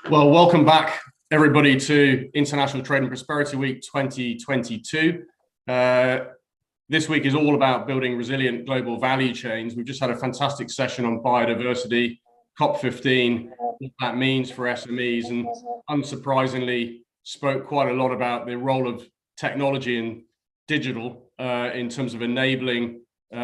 Well, welcome back, everybody, to International Trade and Prosperity Week 2022. This week is all about building resilient global value chains. We've just had a fantastic session on biodiversity, COP15, what that means for SMEs, and unsurprisingly spoke quite a lot about the role of technology and digital in terms of enabling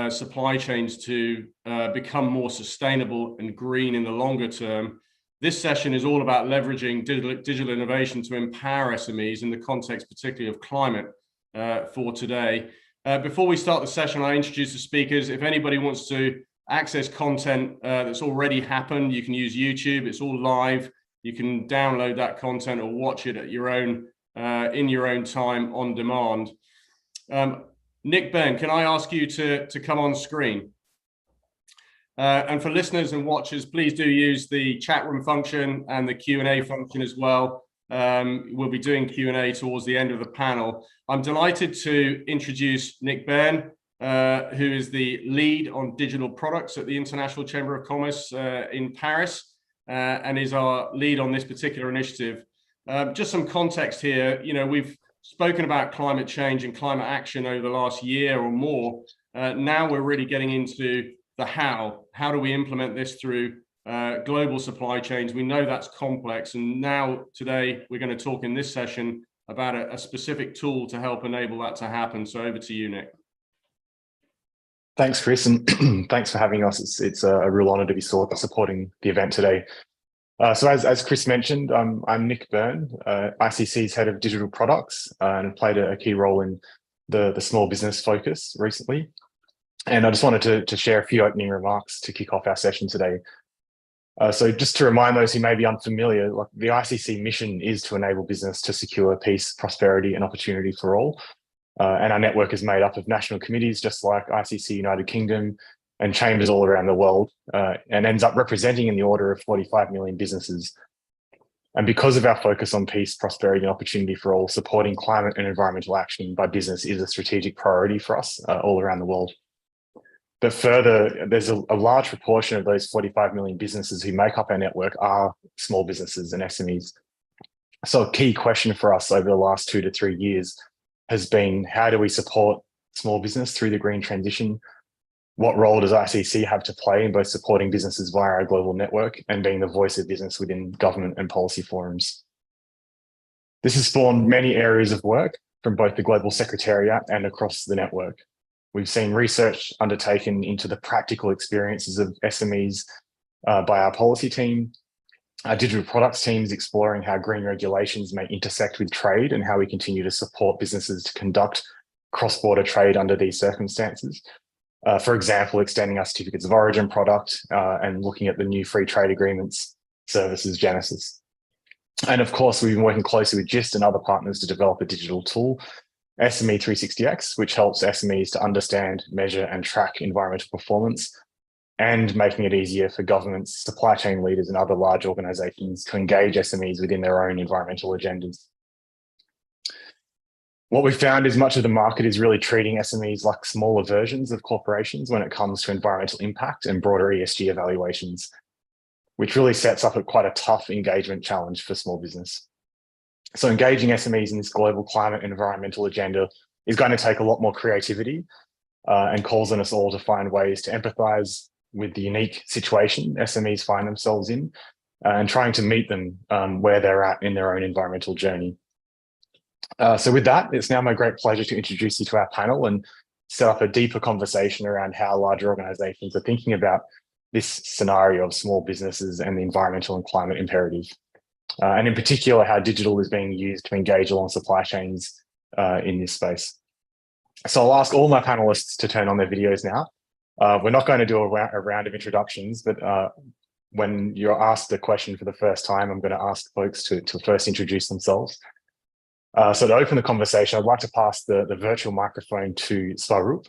supply chains to become more sustainable and green in the longer term. This session is all about leveraging digital innovation to empower SMEs in the context particularly of climate for today. Before we start the session, I introduce the speakers. If anybody wants to access content that's already happened, you can use YouTube. It's all live. You can download that content or watch it at your own in your own time on demand. Nick Byrne, can I ask you to come on screen? And for listeners and watchers, please do use the chat room function and the Q&A function as well. We'll be doing Q&A towards the end of the panel. I'm delighted to introduce Nick Byrne, who is the lead on digital products at the International Chamber of Commerce in Paris, and is our lead on this particular initiative. Just some context here, we've spoken about climate change and climate action over the last year or more. Now we're really getting into the how. How do we implement this through global supply chains? We know that's complex, and now today we're going to talk in this session about a specific tool to help enable that to happen. So over to you, Nick. Thanks, Chris, and thanks for having us. It's a real honor to be supporting the event today. So as Chris mentioned, I'm Nick Byrne, ICC's head of digital products, and played a key role in the small business focus recently. And I just wanted to share a few opening remarks to kick off our session today. So just to remind those who may be unfamiliar, the ICC mission is to enable business to secure peace, prosperity, and opportunity for all. And our network is made up of national committees, just like ICC United Kingdom, and chambers all around the world, and ends up representing in the order of 45 million businesses. And because of our focus on peace, prosperity, and opportunity for all, supporting climate and environmental action by business is a strategic priority for us all around the world. But further, there's a large proportion of those 45 million businesses who make up our network are small businesses and SMEs. So a key question for us over the last 2 to 3 years has been, how do we support small business through the green transition? What role does ICC have to play in both supporting businesses via our global network and being the voice of business within government and policy forums? This has spawned many areas of work from both the Global Secretariat and across the network. We've seen research undertaken into the practical experiences of SMEs by our policy team. Our digital products teams exploring how green regulations may intersect with trade and how we continue to support businesses to conduct cross-border trade under these circumstances. For example, extending our certificates of origin product and looking at the new free trade agreements services Genesis. And of course, we've been working closely with GIST and other partners to develop a digital tool, SME 360X, which helps SMEs to understand, measure, and track environmental performance, and making it easier for governments, supply chain leaders, and other large organizations to engage SMEs within their own environmental agendas. What we found is much of the market is really treating SMEs like smaller versions of corporations when it comes to environmental impact and broader ESG evaluations, which really sets up quite a tough engagement challenge for small business. So engaging SMEs in this global climate and environmental agenda is going to take a lot more creativity and calls on us all to find ways to empathize with the unique situation SMEs find themselves in and trying to meet them where they're at in their own environmental journey. So with that, it's now my great pleasure to introduce you to our panel and set up a deeper conversation around how larger organizations are thinking about this scenario of small businesses and the environmental and climate imperative. And in particular, how digital is being used to engage along supply chains in this space. So I'll ask all my panelists to turn on their videos now. We're not going to do a round of introductions, but when you're asked a question for the first time, I'm going to ask folks to first introduce themselves. So to open the conversation, I'd like to pass the virtual microphone to Swaroop.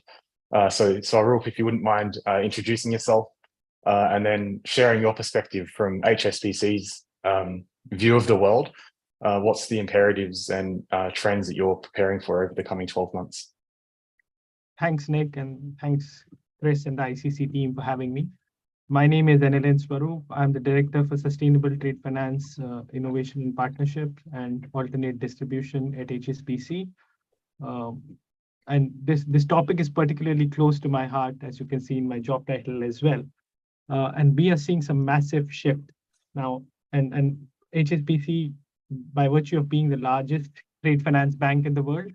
So Swaroop, if you wouldn't mind introducing yourself and then sharing your perspective from HSBC's view of the world. What's the imperatives and trends that you're preparing for over the coming 12 months? Thanks, Nick, and thanks, Chris and the ICC team for having me. My name is Anilin Swaroop. I'm the Director for Sustainable Trade Finance, Innovation and Partnership and Alternate Distribution at HSBC. And this topic is particularly close to my heart, as you can see in my job title as well. And we are seeing some massive shift now. And HSBC, by virtue of being the largest trade finance bank in the world,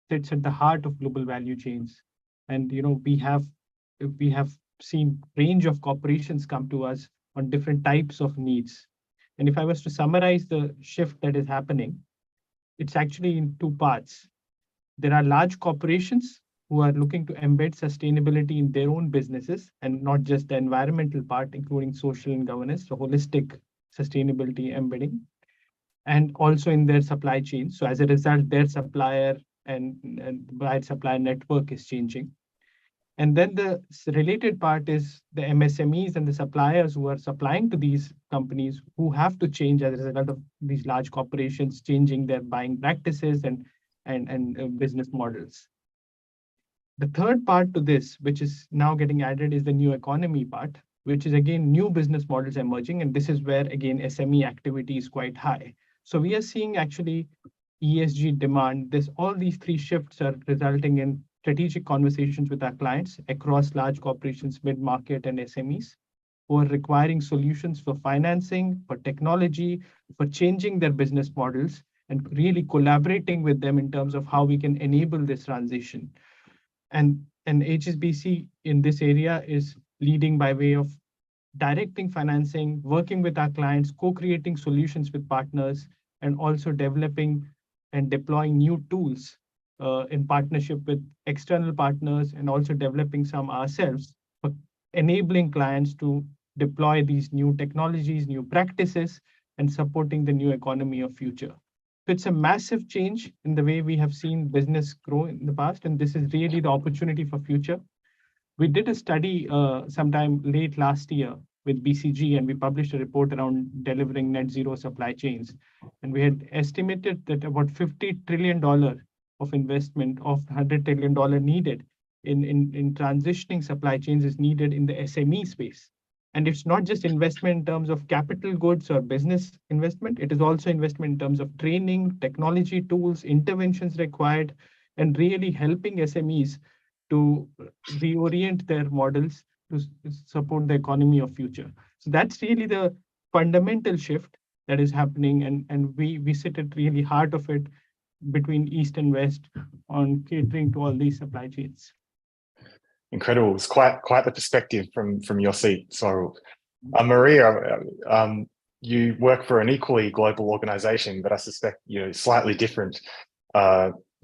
sits at the heart of global value chains. And we have seen range of corporations come to us on different types of needs. And if I was to summarize the shift that is happening, it's actually in two parts. There are large corporations who are looking to embed sustainability in their own businesses and not just the environmental part, including social and governance, so holistic sustainability embedding, and also in their supply chain. So as a result, their supplier and buyer supplier network is changing. And then the related part is the MSMEs and the suppliers who are supplying to these companies who have to change as a result of these large corporations changing their buying practices and business models. The third part to this, which is now getting added, is the new economy part, which is again new business models emerging. And this is where again SME activity is quite high. So we are seeing actually ESG demand. All these three shifts are resulting in strategic conversations with our clients across large corporations, mid-market and SMEs, who are requiring solutions for financing, for technology, for changing their business models, and really collaborating with them in terms of how we can enable this transition. And HSBC in this area is leading by way of directing financing, working with our clients, co-creating solutions with partners, and also developing and deploying new tools in partnership with external partners, and also developing some ourselves for enabling clients to deploy these new technologies, new practices, and supporting the new economy of future. So it's a massive change in the way we have seen business grow in the past, and this is really the opportunity for future. We did a study sometime late last year with BCG, and we published a report around delivering net zero supply chains. And we had estimated that about $50 trillion of investment of $100 trillion needed in transitioning supply chains is needed in the SME space. And it's not just investment in terms of capital goods or business investment, it is also investment in terms of training, technology tools, interventions required, and really helping SMEs to reorient their models to support the economy of future. So that's really the fundamental shift that is happening, and we sit at really heart of it between East and West on catering to all these supply chains. Incredible. It's quite the perspective from your seat, Swaroop. Maria, you work for an equally global organization, but I suspect slightly different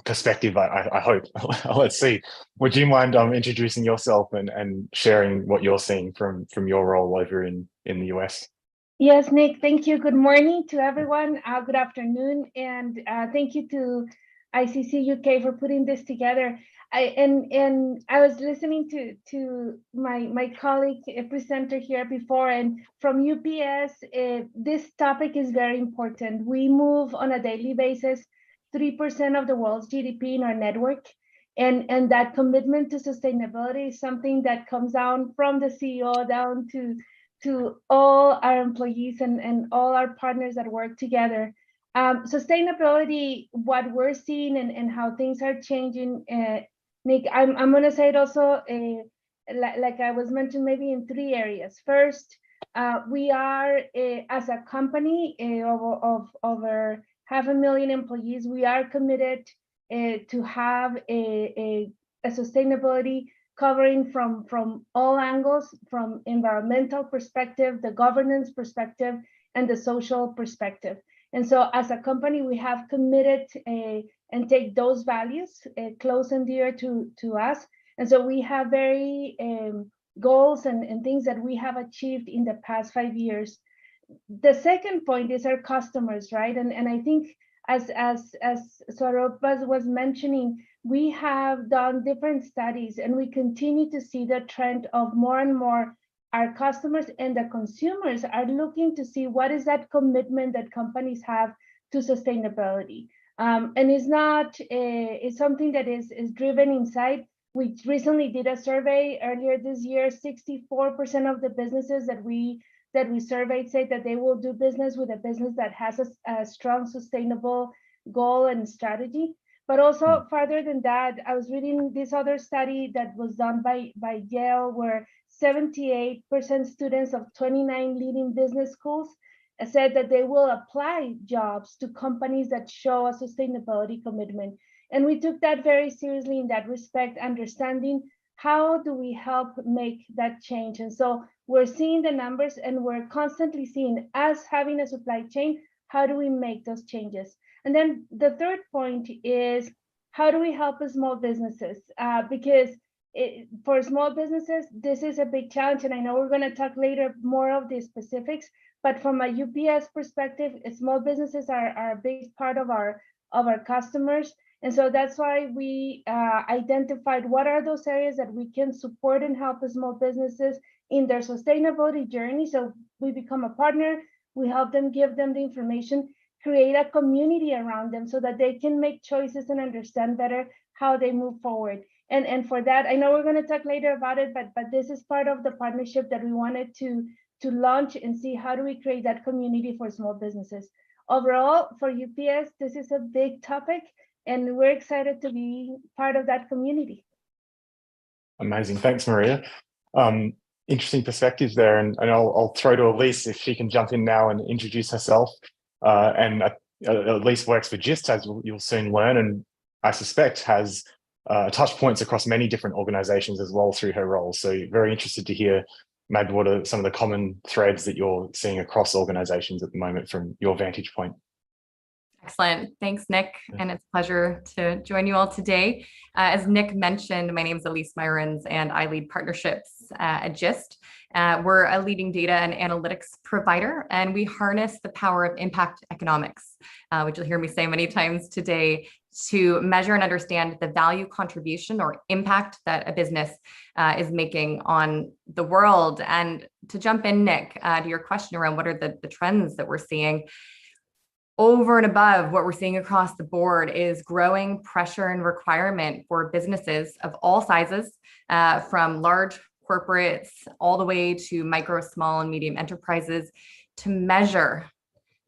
perspective, I hope. Let's see. Would you mind introducing yourself and sharing what you're seeing from your role over in the US? Yes, Nick, thank you. Good morning to everyone. Good afternoon. And thank you to ICC UK for putting this together. I was listening to my colleague presenter here before, and from UPS, this topic is very important. We move on a daily basis 3% of the world's GDP in our network, and that commitment to sustainability is something that comes down from the CEO down to all our employees and all our partners that work together. Sustainability, what we're seeing and how things are changing, Nick, I'm going to say it also, like I was mentioned, maybe in three areas. First, we are, as a company of over 500,000 employees, we are committed to have a sustainability covering from all angles, from environmental perspective, the governance perspective, and the social perspective. And so as a company, we have committed and take those values close and dear to us. And so we have very goals and things that we have achieved in the past 5 years. The second point is our customers, right? And I think as Swaroop was mentioning, we have done different studies, and we continue to see the trend of more and more our customers and the consumers are looking to see what is that commitment that companies have to sustainability. And it's not it's something that is driven inside, we recently did a survey earlier this year. 64% of the businesses that we surveyed say that they will do business with a business that has a strong sustainable goal and strategy. But also further than that, I was reading this other study that was done by Yale, where 78% students of 29 leading business schools said that they will apply jobs to companies that show a sustainability commitment. And we took that very seriously in that respect, understanding how do we help make that change. And so we're seeing the numbers, and we're constantly seeing, as having a supply chain, how do we make those changes? And then the third point is, how do we help small businesses? Because for small businesses, this is a big challenge. And I know we're going to talk later more of the specifics, but from a UPS perspective, small businesses are a big part of our customers. And so that's why we identified what are those areas that we can support and help small businesses in their sustainability journey. So we become a partner, we help them, give them the information, create a community around them so that they can make choices and understand better how they move forward. And for that, I know we're going to talk later about it, but this is part of the partnership that we wanted to launch and see how do we create that community for small businesses. Overall, for UPS, this is a big topic, and we're excited to be part of that community. Amazing. Thanks, Maria. Interesting perspectives there. And I'll throw to Elise if she can jump in now and introduce herself. Elise works for GIST, as you'll soon learn, and I suspect has touch points across many different organizations as well through her role. So very interested to hear maybe what are some of the common threads that you're seeing across organizations at the moment from your vantage point. Excellent. Thanks, Nick. And it's a pleasure to join you all today. As Nick mentioned, my name is Elise Myrons, and I lead partnerships at GIST. We're a leading data and analytics provider, and we harness the power of impact economics, which you'll hear me say many times today, to measure and understand the value contribution or impact that a business is making on the world. And to jump in, Nick, to your question around what are the trends that we're seeing, over and above what we're seeing across the board is growing pressure and requirement for businesses of all sizes, from large corporates all the way to micro, small, and medium enterprises, to measure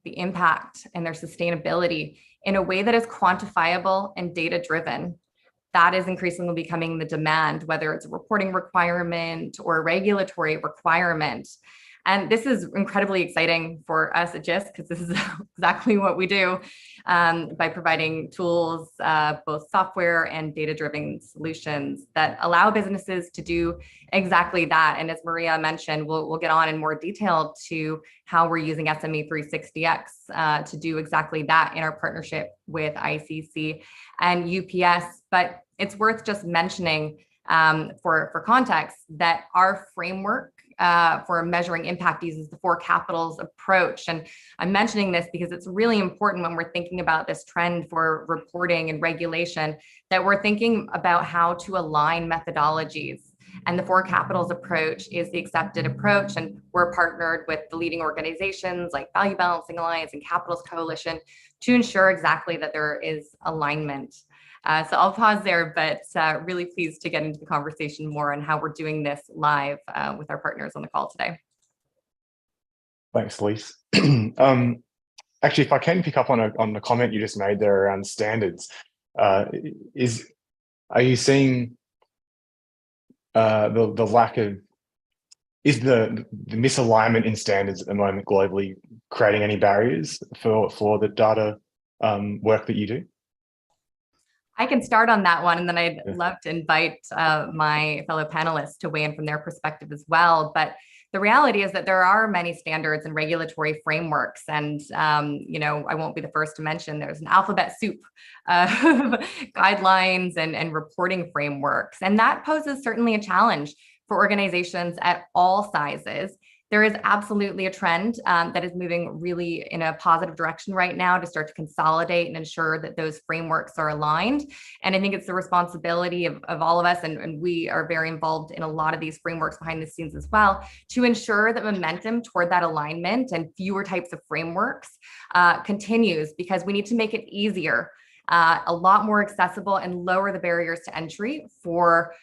the impact and their sustainability in a way that is quantifiable and data-driven. That is increasingly becoming the demand, whether it's a reporting requirement or a regulatory requirement. And this is incredibly exciting for us at GIST, because this is exactly what we do by providing tools, both software and data-driven solutions that allow businesses to do exactly that. And as Maria mentioned, we'll get on in more detail to how we're using SME 360X to do exactly that in our partnership with ICC and UPS. But it's worth just mentioning for context that our framework for measuring impact uses the 4 capitals approach. And I'm mentioning this because it's really important when we're thinking about this trend for reporting and regulation, that we're thinking about how to align methodologies. And the 4 capitals approach is the accepted approach. And we're partnered with the leading organizations like Value Balancing Alliance and Capitals Coalition to ensure exactly that there is alignment. So I'll pause there, but really pleased to get into the conversation more on how we're doing this live with our partners on the call today. Thanks, Elise. Actually, if I can pick up on the comment you just made there around standards, are you seeing the lack of, is the misalignment in standards at the moment globally creating any barriers for the data work that you do? I can start on that one, and then I'd love to invite my fellow panelists to weigh in from their perspective as well. But the reality is that there are many standards and regulatory frameworks, and I won't be the first to mention there's an alphabet soup of guidelines and reporting frameworks, and that poses certainly a challenge for organizations at all sizes. There is absolutely a trend that is moving really in a positive direction right now to start to consolidate and ensure that those frameworks are aligned. And I think it's the responsibility of all of us, and we are very involved in a lot of these frameworks behind the scenes as well, to ensure that momentum toward that alignment and fewer types of frameworks continues, because we need to make it easier a lot more accessible and lower the barriers to entry for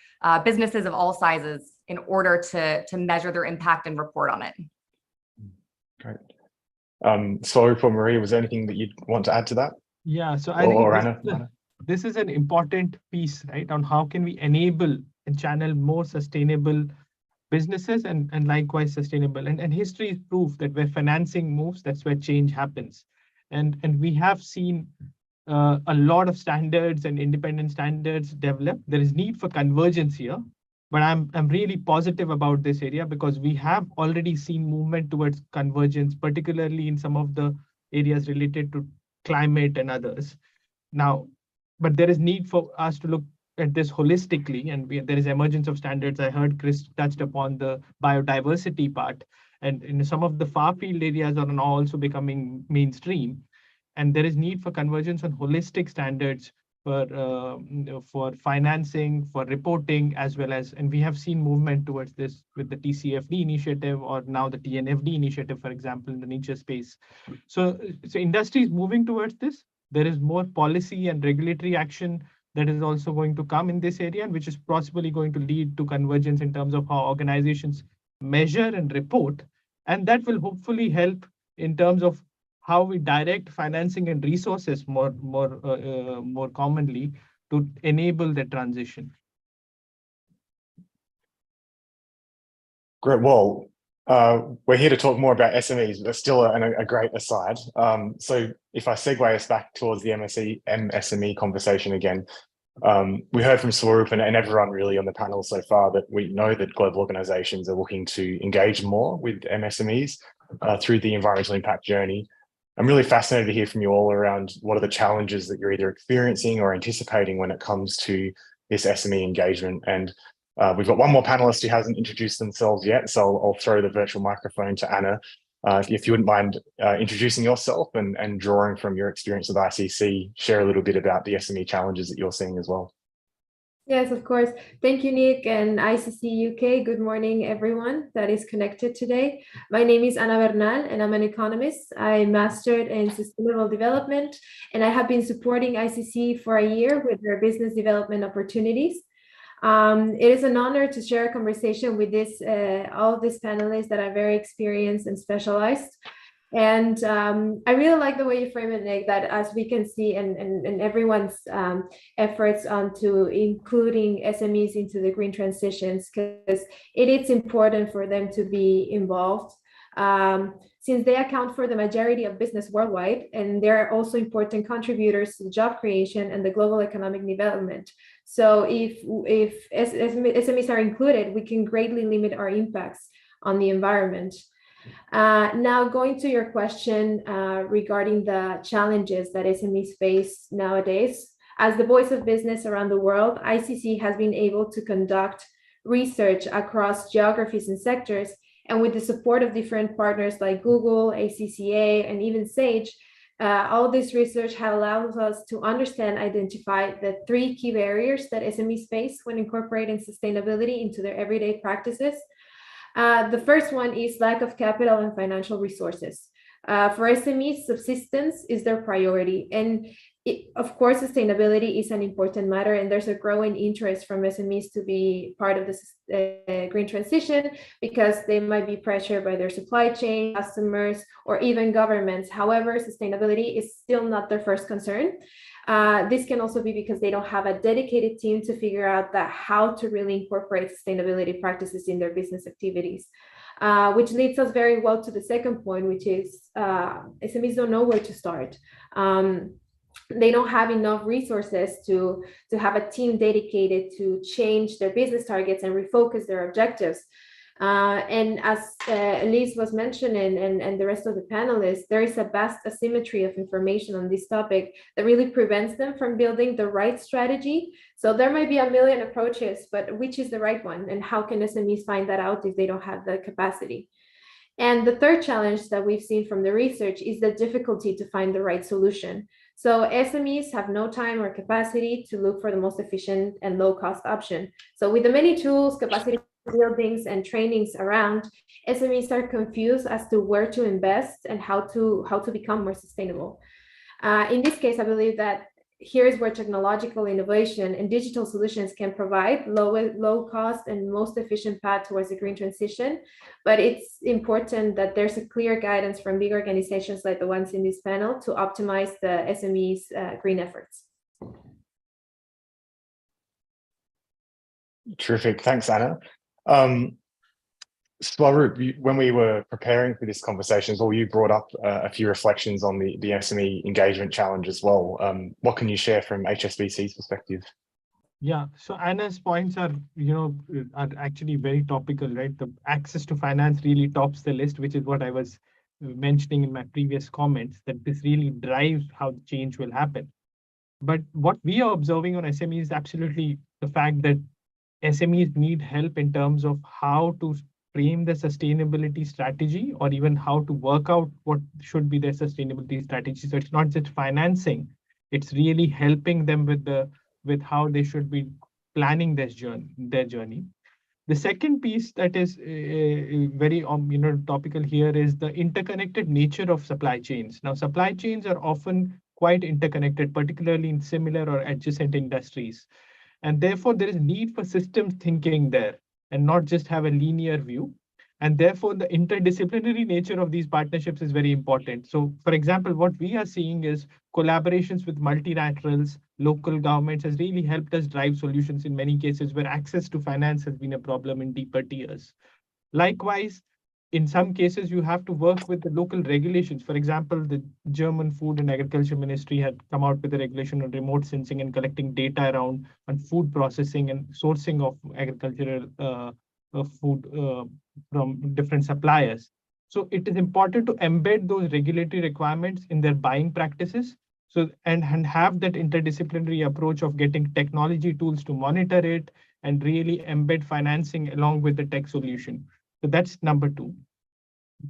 businesses of all sizes in order to measure their impact and report on it. Great. Swaroop or Maria, was there anything that you'd want to add to that? Yeah, so I Or think Anna? this is an important piece, right, on how can we enable and channel more sustainable businesses and likewise sustainable. And history is proof that where financing moves, that's where change happens. And we have seen a lot of standards and independent standards develop. There is need for convergence here, but I'm really positive about this area because we have already seen movement towards convergence, particularly in some of the areas related to climate and others. Now, but there is need for us to look at this holistically, and there is emergence of standards. I heard Chris touched upon the biodiversity part, and in some of the far field areas are now also becoming mainstream. And there is need for convergence on holistic standards for financing, for reporting, as well as, and we have seen movement towards this with the TCFD initiative or now the TNFD initiative, for example, in the nature space. So industry is moving towards this. There is more policy and regulatory action that is also going to come in this area, which is possibly going to lead to convergence in terms of how organizations measure and report. And that will hopefully help in terms of how we direct financing and resources more commonly to enable the transition. Great. Well, we're here to talk more about SMEs, but that's still a great aside. So if I segue us back towards the MSME conversation again, we heard from Swaroop and everyone really on the panel so far that we know that global organizations are looking to engage more with MSMEs through the environmental impact journey. I'm really fascinated to hear from you all around what are the challenges that you're either experiencing or anticipating when it comes to this SME engagement. And we've got one more panelist who hasn't introduced themselves yet, so I'll throw the virtual microphone to Anna. If you wouldn't mind introducing yourself and drawing from your experience with ICC, share a little bit about the SME challenges that you're seeing as well. Yes, of course. Thank you, Nick and ICC UK. Good morning, everyone that is connected today. My name is Ana Bernal, and I'm an economist. I mastered in sustainable development, and I have been supporting ICC for a year with their business development opportunities. It is an honor to share a conversation with all of these panelists that are very experienced and specialized. And I really like the way you frame it, Nick, that as we can see and everyone's efforts onto including SMEs into the green transitions, because it is important for them to be involved since they account for the majority of business worldwide, and they're also important contributors to job creation and the global economic development. So if SMEs are included, we can greatly limit our impacts on the environment. Now, going to your question regarding the challenges that SMEs face nowadays, as the voice of business around the world, ICC has been able to conduct research across geographies and sectors, and with the support of different partners like Google, ACCA, and even Sage, all this research has allowed us to identify the 3 key barriers that SMEs face when incorporating sustainability into their everyday practices. The first one is lack of capital and financial resources. For SMEs, subsistence is their priority. And of course, sustainability is an important matter, and there's a growing interest from SMEs to be part of this green transition because they might be pressured by their supply chain, customers, or even governments. However, sustainability is still not their first concern. This can also be because they don't have a dedicated team to figure out how to really incorporate sustainability practices in their business activities, which leads us very well to the second point, which is SMEs don't know where to start. They don't have enough resources to have a team dedicated to change their business targets and refocus their objectives. And as Elise was mentioning, and the rest of the panelists, there is a vast asymmetry of information on this topic that really prevents them from building the right strategy. So there might be a million approaches, but which is the right one? And how can SMEs find that out if they don't have the capacity? And the third challenge that we've seen from the research is the difficulty to find the right solution. So SMEs have no time or capacity to look for the most efficient and low-cost option. So with the many tools, capacity buildings, and trainings around, SMEs are confused as to where to invest and how to become more sustainable. In this case, I believe that here's where technological innovation and digital solutions can provide low cost and most efficient path towards the green transition. But it's important that there's a clear guidance from big organizations like the ones in this panel to optimize the SMEs' green efforts. Terrific. Thanks, Anna. Swaroop, when we were preparing for this conversation, you brought up a few reflections on the SME engagement challenge as well. What can you share from HSBC's perspective? Yeah, so Anna's points are, are actually very topical, right? The access to finance really tops the list, which is what I was mentioning in my previous comments, that this really drives how the change will happen. But what we are observing on SMEs is absolutely the fact that SMEs need help in terms of how to frame the sustainability strategy, or even how to work out what should be their sustainability strategy. So it's not just financing, it's really helping them with how they should be planning their journey. The second piece that is very topical here is the interconnected nature of supply chains. Now, supply chains are often quite interconnected, particularly in similar or adjacent industries. And therefore, there is need for systems thinking there and not just have a linear view. And therefore, the interdisciplinary nature of these partnerships is very important. So, for example, what we are seeing is collaborations with multilaterals, local governments has really helped us drive solutions in many cases where access to finance has been a problem in deeper tiers. Likewise, in some cases, you have to work with the local regulations. For example, the German Food and Agriculture Ministry had come out with a regulation on remote sensing and collecting data around on food processing and sourcing of agricultural food from different suppliers. So it is important to embed those regulatory requirements in their buying practices. So and have that interdisciplinary approach of getting technology tools to monitor it and really embed financing along with the tech solution. So that's number two.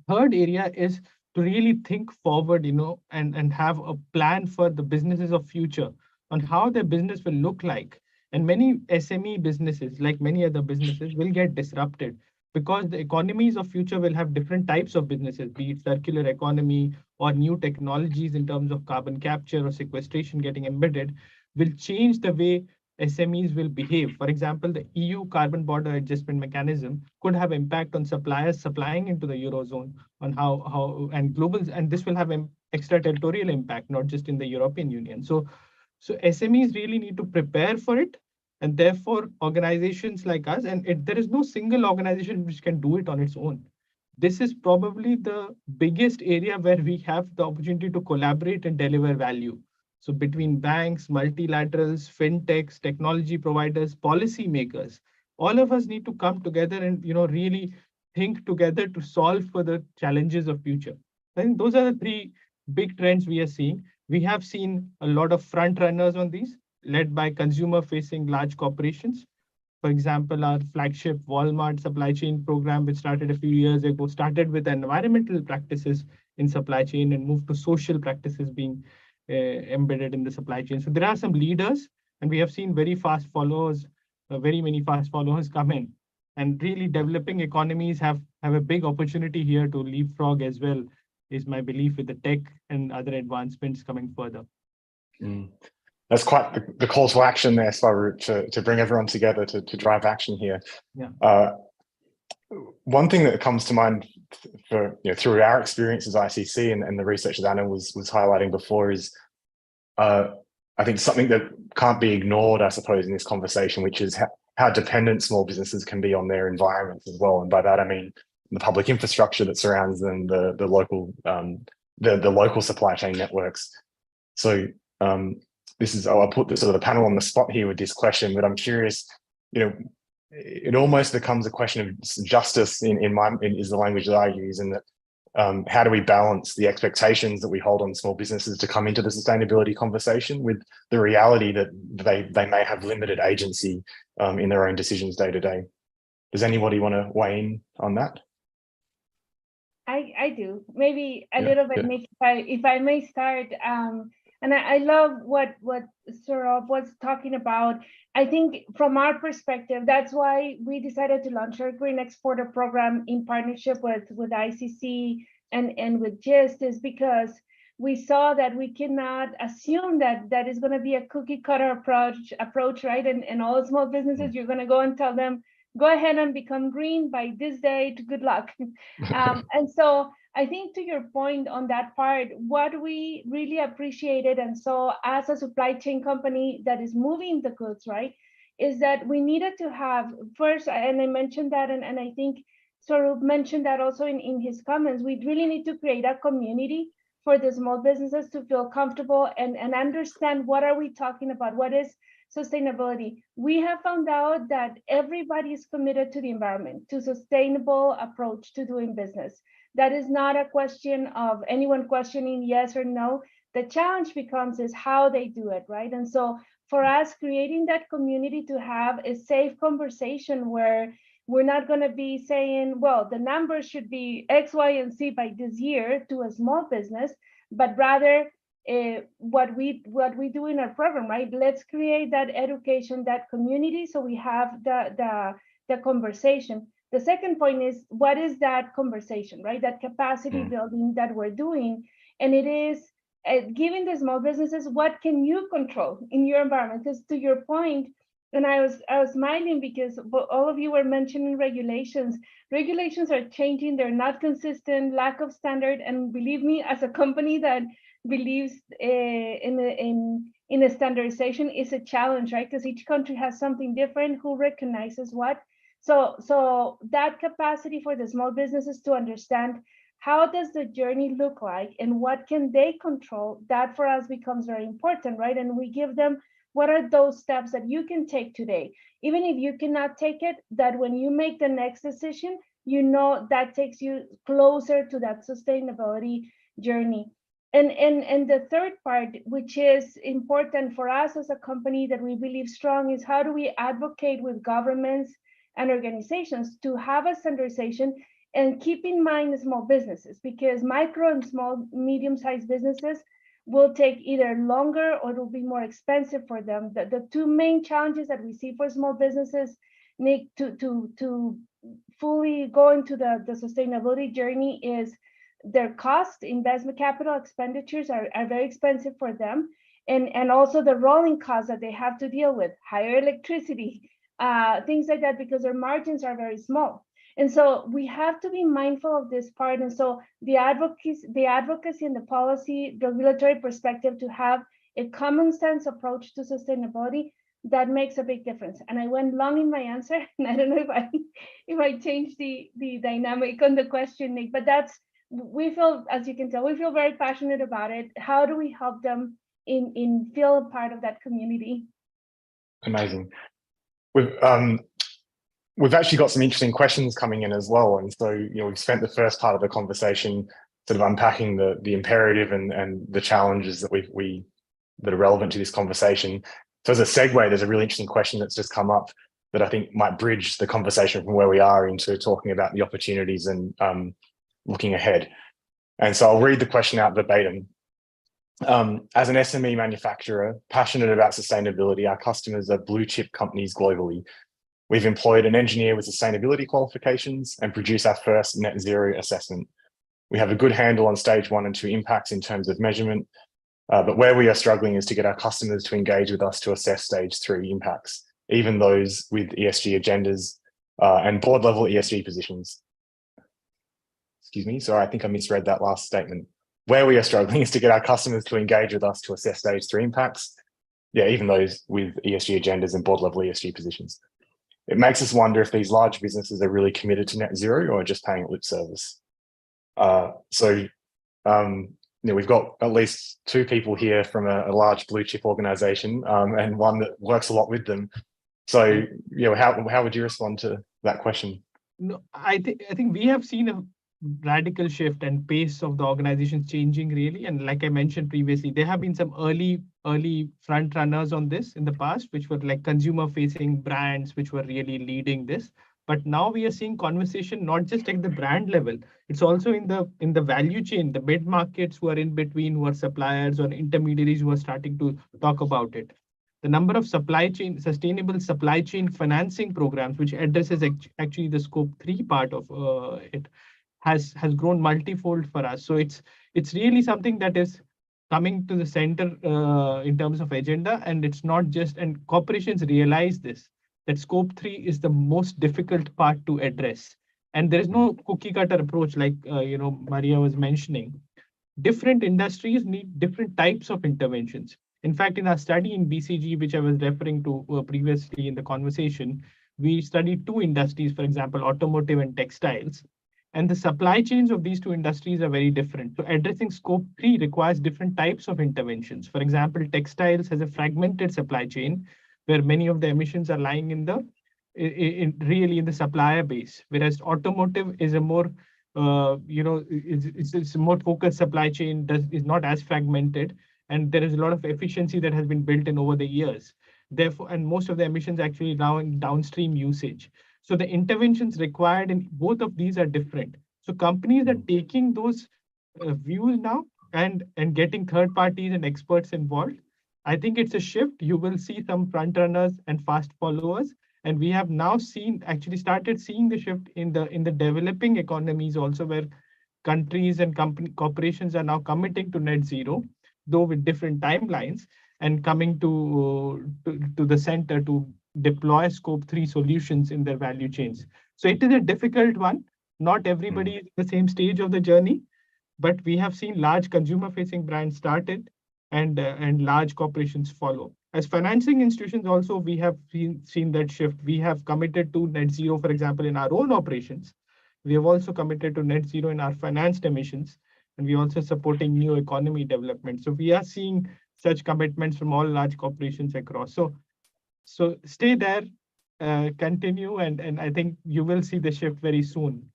Third area is to really think forward, and have a plan for the businesses of future on how their business will look like. And many SME businesses, like many other businesses, will get disrupted because the economies of future will have different types of businesses, be it circular economy or new technologies in terms of carbon capture or sequestration getting embedded, will change the way SMEs will behave. For example, the EU carbon border adjustment mechanism could have impact on suppliers supplying into the Eurozone on how and global, and this will have an extraterritorial impact, not just in the European Union. So SMEs really need to prepare for it. And therefore, organizations like us, and there is no single organization which can do it on its own. This is probably the biggest area where we have the opportunity to collaborate and deliver value. So between banks, multilaterals, fintechs, technology providers, policymakers, all of us need to come together and really think together to solve for the challenges of future. I think those are the three big trends we are seeing. We have seen a lot of front runners on these, led by consumer-facing large corporations. For example, our flagship Walmart supply chain program, which started a few years ago, started with environmental practices in supply chain and moved to social practices being embedded in the supply chain. So there are some leaders, and we have seen very fast followers, very many fast followers come in. And really developing economies have a big opportunity here to leapfrog as well, is my belief, with the tech and other advancements coming further. That's quite the call to action there, Swaroop, to bring everyone together to drive action here. Yeah. One thing that comes to mind for through our experience as ICC and the research that Anna was highlighting before is, I think something that can't be ignored, I suppose, in this conversation, which is how dependent small businesses can be on their environments as well. And by that I mean the public infrastructure that surrounds them, the local supply chain networks. So I'll put the panel on the spot here with this question, but I'm curious, it almost becomes a question of justice is the language that I use, and that how do we balance the expectations that we hold on small businesses to come into the sustainability conversation with the reality that they may have limited agency in their own decisions day to day. Does anybody want to weigh in on that? I do. Maybe a little bit, Nick, if I may start. And I love what Swaroop was talking about. I think from our perspective, that's why we decided to launch our Green Exporter program in partnership with ICC and with GIST, is because we saw that we cannot assume that that is going to be a cookie cutter approach, right? And all small businesses, you're going to go and tell them, go ahead and become green by this date, good luck. And so I think to your point on that part, what we really appreciated and saw as a supply chain company that is moving the goods, right, is that we needed to have first, and I mentioned that, and I think Swaroop mentioned that also in his comments, we really need to create a community for the small businesses to feel comfortable and understand what are we talking about, what is sustainability. We have found out that everybody is committed to the environment, to sustainable approach to doing business. That is not a question of anyone questioning yes or no. The challenge becomes is how they do it, right? And so for us, creating that community to have a safe conversation where we're not going to be saying, well, the numbers should be X, Y, and Z by this year to a small business, but rather what we do in our program, right? Let's create that education, that community, so we have the conversation. The second point is, what is that conversation, right? That capacity building that we're doing, and it is giving the small businesses what can you control in your environment. Because to your point, and I was smiling because all of you were mentioning regulations. Regulations are changing; they're not consistent, lack of standard. And believe me, as a company that believes in a standardization, is a challenge, right? Because each country has something different. Who recognizes what? So that capacity for the small businesses to understand how does the journey look like and what can they control, that for us becomes very important, right? And we give them, what are those steps that you can take today? Even if you cannot take it, that when you make the next decision, you know that takes you closer to that sustainability journey. And the third part, which is important for us as a company that we believe strong, is how do we advocate with governments and organizations to have a standardization and keep in mind small businesses, because micro and small, medium-sized businesses will take either longer or it'll be more expensive for them. The two main challenges that we see for small businesses, Nick, to fully go into the sustainability journey is their cost, investment capital expenditures are very expensive for them. And also the rolling costs that they have to deal with, higher electricity, things like that, because their margins are very small. And so we have to be mindful of this part. And so the advocacy and the policy, the regulatory perspective to have a common sense approach to sustainability, that makes a big difference. And I went long in my answer, and I don't know if I changed the dynamic on the question, Nick, but we feel, as you can tell, we feel very passionate about it. How do we help them in feel a part of that community? Amazing. We've actually got some interesting questions coming in as well. And so, we've spent the first part of the conversation sort of unpacking the imperative and the challenges that that are relevant to this conversation. So as a segue, there's a really interesting question that's just come up that I think might bridge the conversation from where we are into talking about the opportunities and looking ahead. And so I'll read the question out verbatim. As an SME manufacturer, passionate about sustainability, our customers are blue chip companies globally. We've employed an engineer with sustainability qualifications and produced our first net zero assessment. We have a good handle on stage 1 and 2 impacts in terms of measurement, but where we are struggling is to get our customers to engage with us to assess stage 3 impacts, even those with ESG agendas and board level ESG positions. Excuse me, sorry, I think I misread that last statement. Where we are struggling is to get our customers to engage with us to assess stage 3 impacts. Yeah, even those with ESG agendas and board level ESG positions. It makes us wonder if these large businesses are really committed to net zero or just paying lip service. We've got at least 2 people here from a large blue chip organization and one that works a lot with them. So, how would you respond to that question? No, I think we have seen a radical shift and pace of the organization changing really. And like I mentioned previously, there have been some early front runners on this in the past, which were like consumer facing brands, which were really leading this. But now we are seeing conversation not just at the brand level, it's also in the value chain, the mid markets who are in between, who are suppliers or intermediaries who are starting to talk about it. The number of sustainable supply chain financing programs, which addresses actually the scope 3 part of it, has grown multifold for us. So it's really something that is coming to the center in terms of agenda, and it's not just, and corporations realize this, that scope 3 is the most difficult part to address. And there is no cookie cutter approach like Maria was mentioning. Different industries need different types of interventions. In fact, in our study in BCG, which I was referring to previously in the conversation, we studied two industries, for example, automotive and textiles. And the supply chains of these two industries are very different. So addressing scope 3 requires different types of interventions. For example, textiles has a fragmented supply chain where many of the emissions are lying in the supplier base, whereas automotive is a more it's a more focused supply chain, is not as fragmented, and there is a lot of efficiency that has been built in over the years. Therefore, and most of the emissions actually now in downstream usage. So the interventions required in both of these are different. So companies are taking those views now and getting third parties and experts involved. I think it's a shift. You will see some front runners and fast followers. And we have now actually started seeing the shift in the developing economies also, where countries and corporations are now committing to net zero, though with different timelines, and coming to the center to deploy scope 3 solutions in their value chains. So it is a difficult one. Not everybody is at the same stage of the journey, but we have seen large consumer-facing brands started and large corporations follow. As financing institutions also, we have seen that shift. We have committed to net zero, for example, in our own operations. We have also committed to net zero in our financed emissions, and we're also supporting new economy development. So we are seeing such commitments from all large corporations across. So stay there, continue, and I think you will see the shift very soon.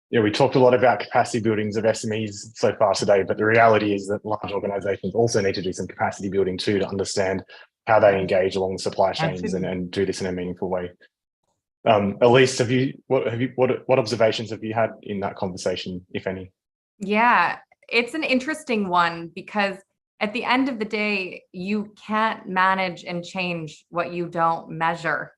Yeah, we talked a lot about capacity buildings of SMEs so far today, but the reality is that large organizations also need to do some capacity building too, to understand how they engage along the supply chains and do this in a meaningful way. Elise, what observations have you had in that conversation, if any? Yeah, it's an interesting one because at the end of the day, you can't manage and change what you don't measure.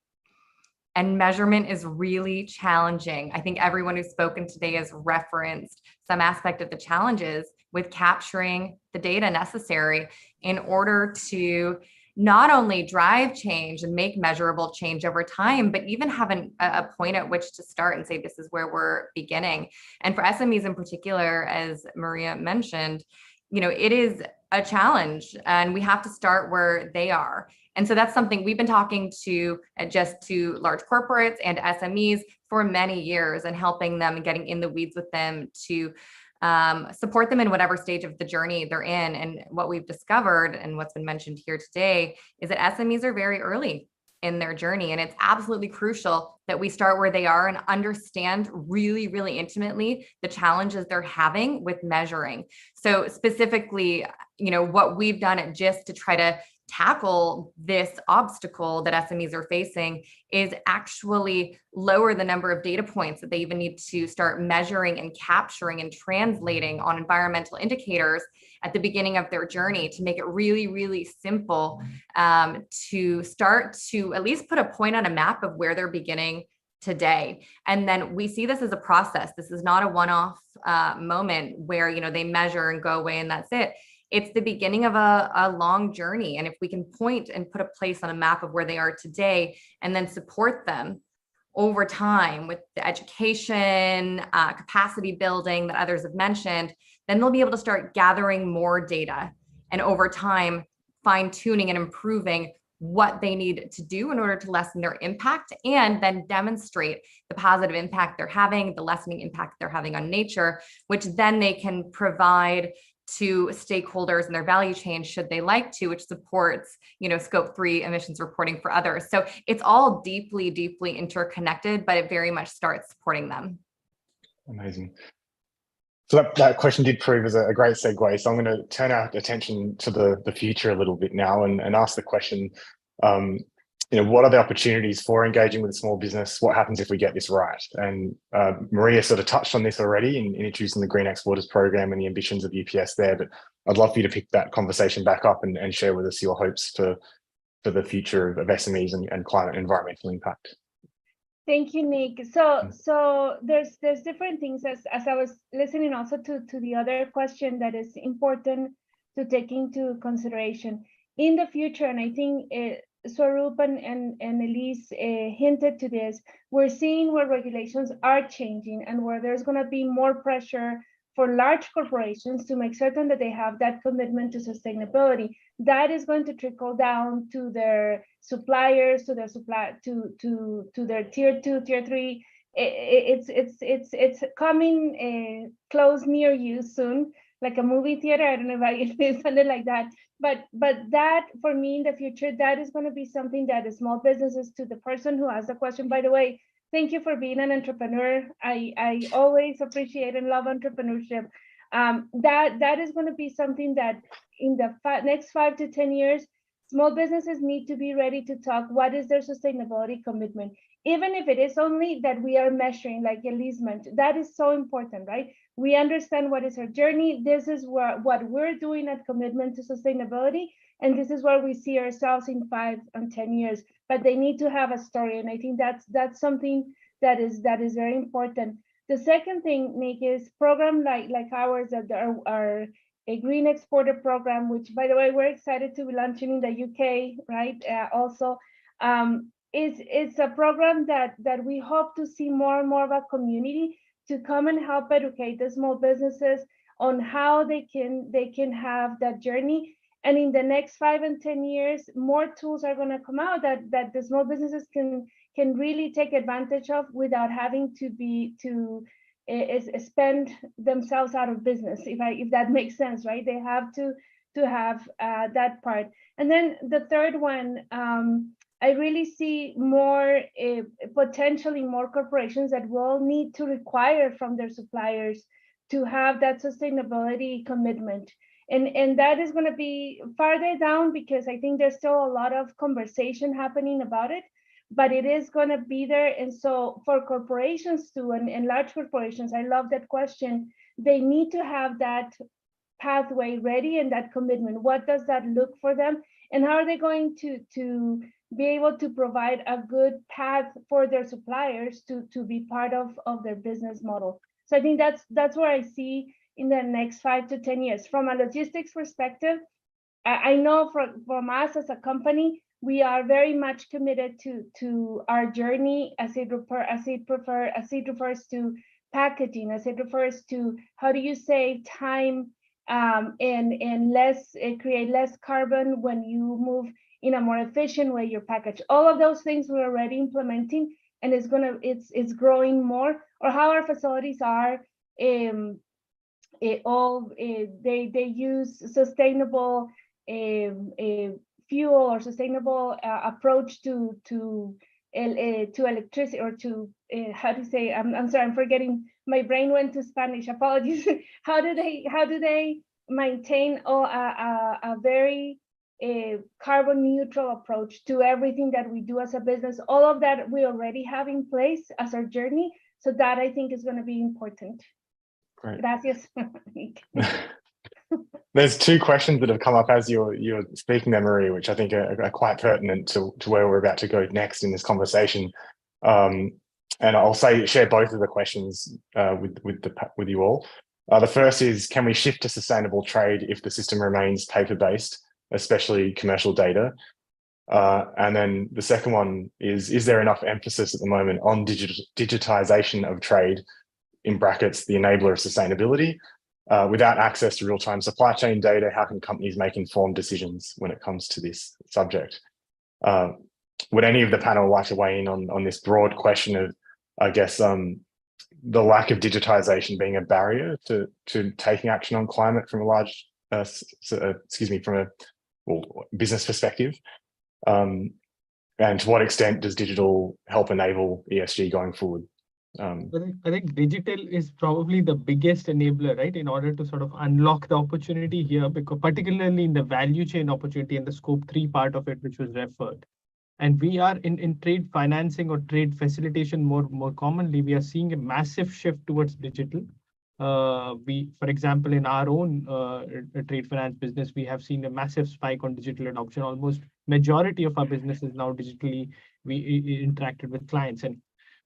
And measurement is really challenging. I think everyone who's spoken today has referenced some aspect of the challenges with capturing the data necessary in order to not only drive change and make measurable change over time, but even have a point at which to start and say, this is where we're beginning. And for SMEs in particular, as Maria mentioned, it is a challenge and we have to start where they are. And so that's something we've been talking to large corporates and SMEs for many years and helping them and getting in the weeds with them to support them in whatever stage of the journey they're in. And what we've discovered and what's been mentioned here today is that SMEs are very early in their journey. And it's absolutely crucial that we start where they are and understand really, really intimately the challenges they're having with measuring. So specifically, what we've done at GIST to try to tackle this obstacle that SMEs are facing is actually lower the number of data points that they even need to start measuring and capturing and translating on environmental indicators at the beginning of their journey, to make it really, really simple to start to at least put a point on a map of where they're beginning today. And then we see this as a process. This is not a one-off moment where they measure and go away and that's it. It's the beginning of a long journey. And if we can point and put a place on a map of where they are today and then support them over time with the education, capacity building that others have mentioned, then they'll be able to start gathering more data and over time fine-tuning and improving what they need to do in order to lessen their impact and then demonstrate the positive impact they're having, the lessening impact they're having on nature, which then they can provide to stakeholders in their value chain should they like to, which supports, scope 3 emissions reporting for others. So it's all deeply, deeply interconnected, but it very much starts supporting them. Amazing. So that question did prove as a great segue. So I'm going to turn our attention to the future a little bit now and ask the question, what are the opportunities for engaging with a small business? What happens if we get this right? And Maria sort of touched on this already in introducing the Green Exporters program and the ambitions of UPS there, but I'd love for you to pick that conversation back up and share with us your hopes for the future of SMEs and climate and environmental impact. Thank you, Nick. So there's different things as I was listening also to the other question that is important to take into consideration in the future. And I think Swaroop and Elise hinted to this. We're seeing where regulations are changing and where there's going to be more pressure for large corporations to make certain that they have that commitment to sustainability. That is going to trickle down to their suppliers, to their tier 2, tier 3. It's coming close near you soon, like a movie theater. I don't know if it's something like that. But that, for me, in the future, that is going to be something that the small businesses, to the person who asked the question, by the way, thank you for being an entrepreneur. I always appreciate and love entrepreneurship. That is going to be something that in the next 5 to 10 years, small businesses need to be ready to talk. What is their sustainability commitment? Even if it is only that we are measuring, like Elise mentioned, that is so important, right? We understand what is our journey. This is what we're doing at commitment to sustainability. And this is where we see ourselves in 5 and 10 years. But they need to have a story. And I think that's something that is very important. The second thing, Nick, is program like ours that are a green exporter program, which, by the way, we're excited to be launching in the UK, right? Also, it's a program that we hope to see more and more of a community to come and help educate the small businesses on how they can have that journey. And in the next 5 and 10 years, more tools are going to come out that the small businesses can really take advantage of without having to spend themselves out of business, if that makes sense, right? They have to have that part. And then the third one, I really see more potentially more corporations that will need to require from their suppliers to have that sustainability commitment. And that is going to be farther down, because I think there's still a lot of conversation happening about it, but it is going to be there. And so for corporations too, and large corporations, I love that question. They need to have that pathway ready and that commitment. What does that look for them? And how are they going to be able to provide a good path for their suppliers to be part of their business model? So I think that's where I see in the next 5 to 10 years. From a logistics perspective, I know from us as a company, we are very much committed to our journey as it refers to packaging, as it refers to how do you save time and create less carbon when you move in a more efficient way your package. All of those things we're already implementing, and it's growing more. Or how our facilities are they use sustainable fuel or sustainable approach to electricity, or to how to say, I'm sorry, I'm forgetting, my brain went to Spanish, apologies. How do they maintain a very carbon neutral approach to everything that we do as a business? All of that we already have in place as our journey, so that I think is going to be important. Great. Gracias. There's 2 questions that have come up as you're speaking there, Maria, which I think are quite pertinent to where we're about to go next in this conversation. And I'll share both of the questions with you all. The first is, can we shift to sustainable trade if the system remains paper-based, especially commercial data? And then the second one is there enough emphasis at the moment on digitization of trade, in brackets, the enabler of sustainability? Without access to real-time supply chain data, how can companies make informed decisions when it comes to this subject? Would any of the panel like to weigh in on this broad question of, I guess, the lack of digitization being a barrier to taking action on climate from a large, from a business perspective? And to what extent does digital help enable ESG going forward? I think digital is probably the biggest enabler, right, in order to sort of unlock the opportunity here, because particularly in the value chain opportunity and the scope 3 part of it, which was referred. And we are in trade financing or trade facilitation more commonly, we are seeing a massive shift towards digital. For example, in our own trade finance business, we have seen a massive spike on digital adoption. Almost majority of our business is now digitally, we interacted with clients. And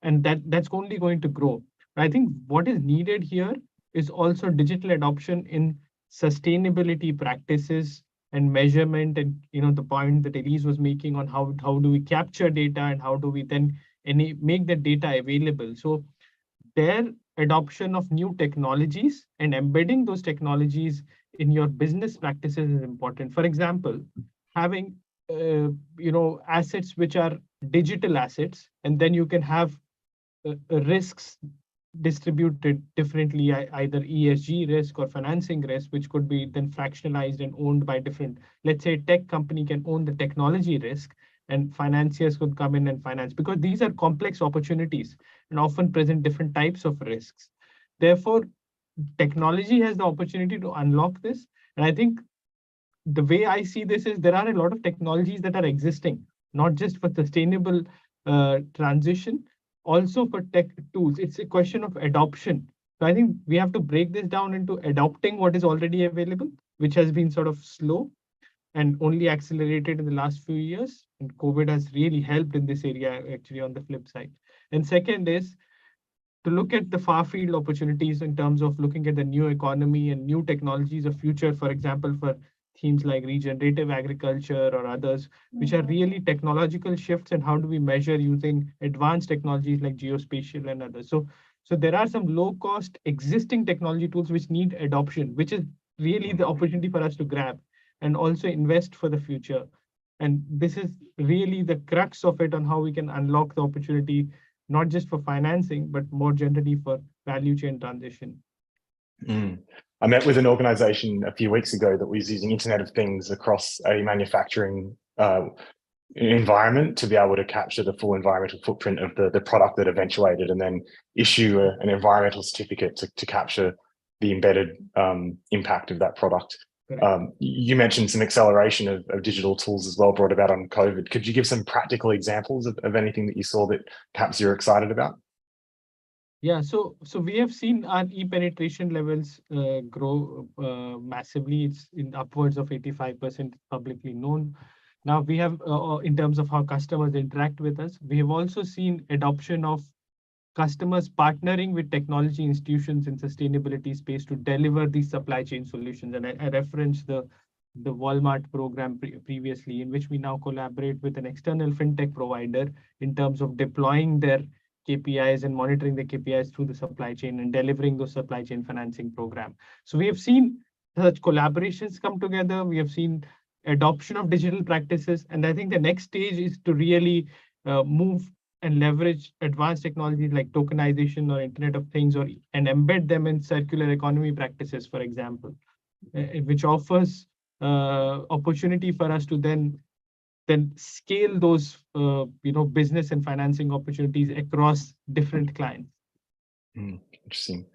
and that's only going to grow. I think what is needed here is also digital adoption in sustainability practices and measurement, and the point that Elise was making on how do we capture data and how do we then make that data available. So their adoption of new technologies and embedding those technologies in your business practices is important. For example, having assets which are digital assets, and then you can have risks distributed differently, either ESG risk or financing risk, which could be then fractionalized and owned by different, let's say, tech company can own the technology risk, and financiers could come in and finance, because these are complex opportunities and often present different types of risks. Therefore, technology has the opportunity to unlock this. And I think the way I see this is there are a lot of technologies that are existing, not just for sustainable transition, also for tech tools. It's a question of adoption. So I think we have to break this down into adopting what is already available, which has been sort of slow and only accelerated in the last few years. And COVID has really helped in this area, actually, on the flip side. And second is to look at the far field opportunities in terms of looking at the new economy and new technologies of future, for example, for themes like regenerative agriculture or others, which are really technological shifts, and how do we measure using advanced technologies like geospatial and others. So there are some low cost existing technology tools which need adoption, which is really the opportunity for us to grab and also invest for the future. And this is really the crux of it, on how we can unlock the opportunity, not just for financing, but more generally for value chain transition. I met with an organization a few weeks ago that was using Internet of Things across a manufacturing environment to be able to capture the full environmental footprint of the product that eventuated, and then issue an environmental certificate to capture the embedded impact of that product. You mentioned some acceleration of digital tools as well brought about on COVID. Could you give some practical examples of anything that you saw that perhaps you're excited about? Yeah, so we have seen our e-penetration levels grow massively. It's in upwards of 85% publicly known. Now we have, in terms of how customers interact with us, we have also seen adoption of customers partnering with technology institutions in sustainability space to deliver these supply chain solutions. And I referenced the Walmart program previously, in which we now collaborate with an external fintech provider in terms of deploying their KPIs and monitoring the KPIs through the supply chain and delivering those supply chain financing program. So we have seen such collaborations come together. We have seen adoption of digital practices. And I think the next stage is to really move and leverage advanced technologies like tokenization or Internet of Things, and embed them in circular economy practices, for example, which offers opportunity for us to then scale those business and financing opportunities across different clients. Interesting.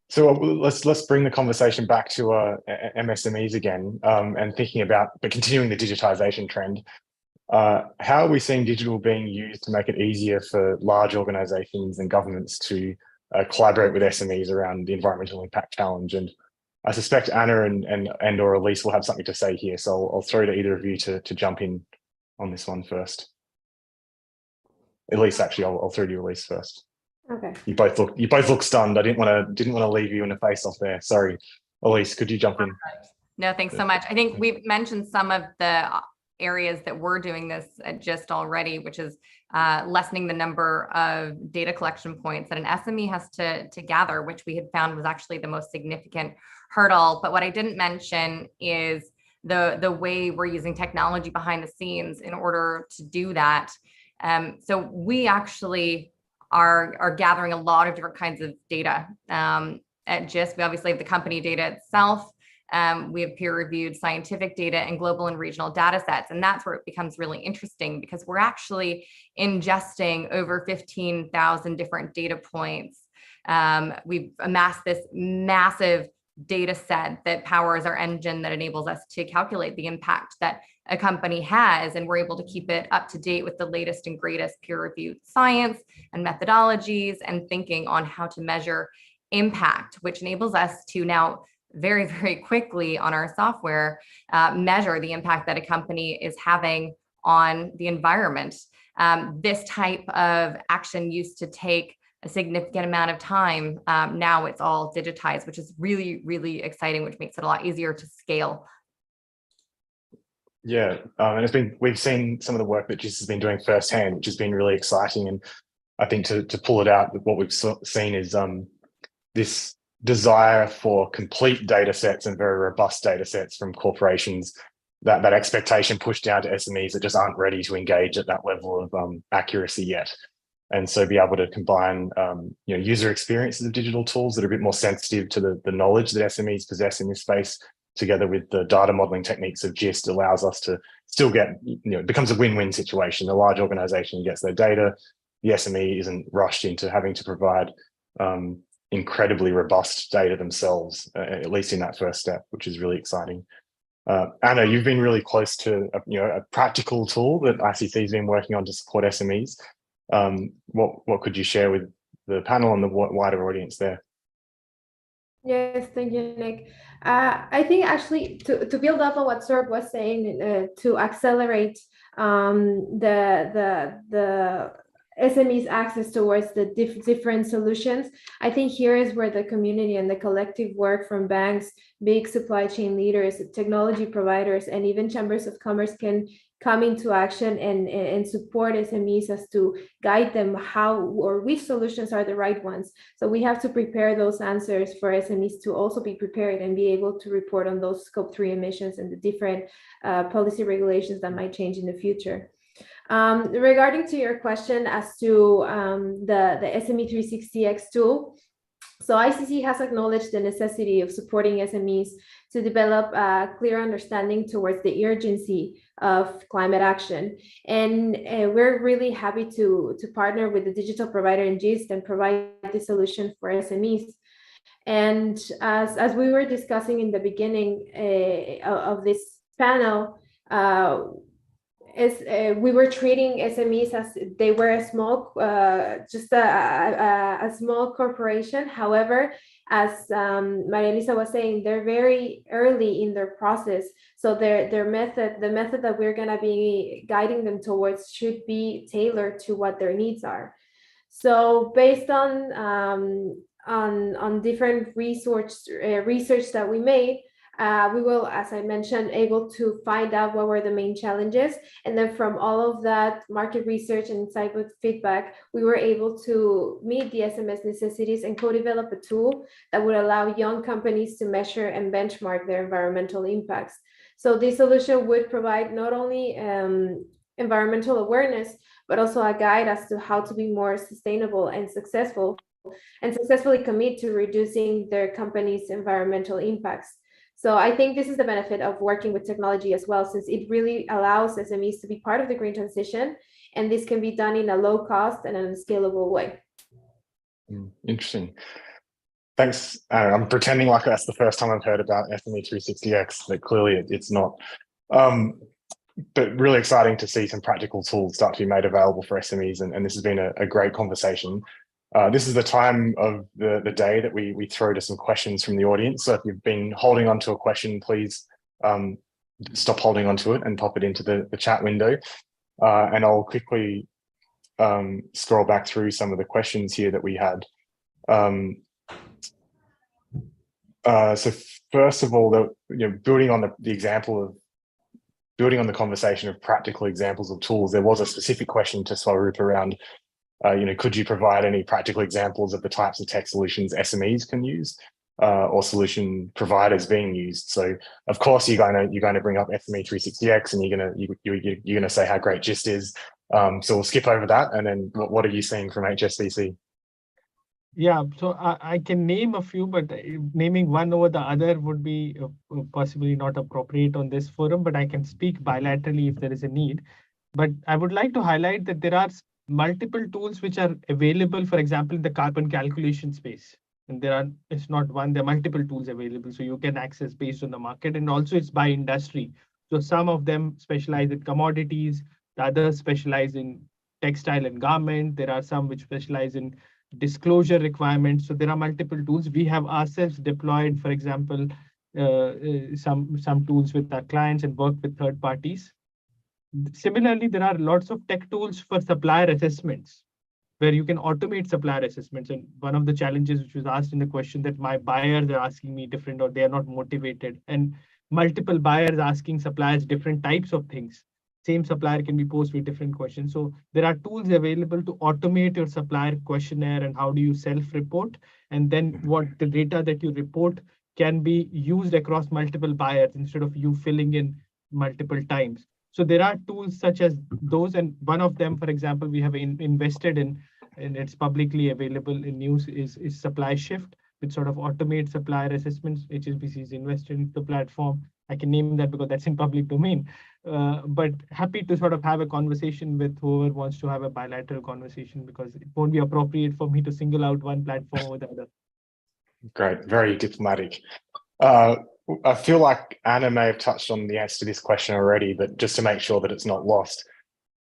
So let's bring the conversation back to MSMEs again, and thinking about continuing the digitization trend. How are we seeing digital being used to make it easier for large organizations and governments to collaborate with SMEs around the environmental impact challenge? And I suspect Anna and or Elise will have something to say here, so I'll throw to either of you to jump in on this one first. Elise, actually, I'll throw to you, Elise, first. Okay. You both look stunned. I didn't want to leave you in a face off there. Sorry, Elise, could you jump in? No, thanks so much. I think we've mentioned some of the areas that we're doing this at GIST already, which is lessening the number of data collection points that an SME has to gather, which we had found was actually the most significant hurdle. But what I didn't mention is the way we're using technology behind the scenes in order to do that. So we actually are gathering a lot of different kinds of data. At GIST, we obviously have the company data itself. We have peer-reviewed scientific data and global and regional data sets. And that's where it becomes really interesting, because we're actually ingesting over 15,000 different data points. We've amassed this massive data set that powers our engine that enables us to calculate the impact that a company has. And we're able to keep it up to date with the latest and greatest peer-reviewed science and methodologies and thinking on how to measure impact, which enables us to now very, very quickly on our software, measure the impact that a company is having on the environment. This type of action used to take a significant amount of time. Now it's all digitized, which is really, really exciting, which makes it a lot easier to scale. Yeah, and we've seen some of the work that Jess has been doing firsthand, which has been really exciting. And I think to pull it out, what we've seen is this desire for complete data sets and very robust data sets from corporations, that expectation pushed down to SMEs that just aren't ready to engage at that level of accuracy yet. And so be able to combine user experiences of digital tools that are a bit more sensitive to the knowledge that SMEs possess in this space, together with the data modeling techniques of GIST, allows us to still get, it becomes a win-win situation. A large organization gets their data, the SME isn't rushed into having to provide incredibly robust data themselves, at least in that first step, which is really exciting. Anna, you've been really close to a practical tool that ICC has been working on to support SMEs. What could you share with the panel and the wider audience there? Yes, thank you, Nick. I think actually to build up on what Sorb was saying, to accelerate the SMEs access towards the different solutions, I think here is where the community and the collective work from banks, big supply chain leaders, technology providers, and even chambers of commerce can come into action and support SMEs as to guide them how or which solutions are the right ones. So we have to prepare those answers for SMEs to also be prepared and be able to report on those Scope 3 emissions and the different policy regulations that might change in the future. Regarding to your question as to the SME 360X tool, so ICC has acknowledged the necessity of supporting SMEs to develop a clear understanding towards the urgency of climate action. And we're really happy to partner with the digital provider in GIST and provide the solution for SMEs. And as we were discussing in the beginning of this panel, we were treating SMEs as they were a small, just a small corporation. However, as Maria Elisa was saying, they're very early in their process. So the method that we're gonna be guiding them towards should be tailored to what their needs are. So based on different research that we made, we will, as I mentioned, able to find out what were the main challenges. And then from all of that market research and insightful feedback, we were able to meet the SMS necessities and co-develop a tool that would allow young companies to measure and benchmark their environmental impacts. So this solution would provide not only environmental awareness, but also a guide as to how to be more sustainable and successfully commit to reducing their company's environmental impacts. So I think this is the benefit of working with technology as well, since it really allows SMEs to be part of the green transition, and this can be done in a low cost and in a scalable way. Interesting. Thanks. I'm pretending like that's the first time I've heard about SME 360X, but clearly it's not. But really exciting to see some practical tools start to be made available for SMEs, and this has been a great conversation. This is the time of the day that we throw to some questions from the audience. So if you've been holding on to a question, please stop holding on to it and pop it into the chat window. And I'll quickly scroll back through some of the questions here that we had. So first of all, building on building on the conversation of practical examples of tools, there was a specific question to Swaroop around could you provide any practical examples of the types of tech solutions SMEs can use or solution providers being used? So of course you're going to bring up SME 360X and you're going to say how great GIST is. So we'll skip over that, and then what are you seeing from HSBC? Yeah, so I can name a few, but naming one over the other would be possibly not appropriate on this forum, but I can speak bilaterally if there is a need. But I would like to highlight that there are multiple tools which are available, for example, in the carbon calculation space. And it's not one, there are multiple tools available. So you can access based on the market, and also it's by industry. So some of them specialize in commodities, the others specialize in textile and garment. There are some which specialize in disclosure requirements. So there are multiple tools. We have ourselves deployed, for example, some tools with our clients and work with third parties. Similarly, there are lots of tech tools for supplier assessments where you can automate supplier assessments. And one of the challenges which was asked in the question that my buyers are asking me different or they are not motivated, and multiple buyers asking suppliers different types of things. Same supplier can be posed with different questions. So there are tools available to automate your supplier questionnaire and how do you self-report. And then what the data that you report can be used across multiple buyers instead of you filling in multiple times. So there are tools such as those. And one of them, for example, we have invested in, and it's publicly available in news, is Supply Shift, which sort of automates supplier assessments. HSBC is invested in the platform. I can name that because that's in public domain. But happy to sort of have a conversation with whoever wants to have a bilateral conversation, because it won't be appropriate for me to single out one platform or the other. Great, very diplomatic. I feel like Anna may have touched on the answer to this question already, but just to make sure that it's not lost,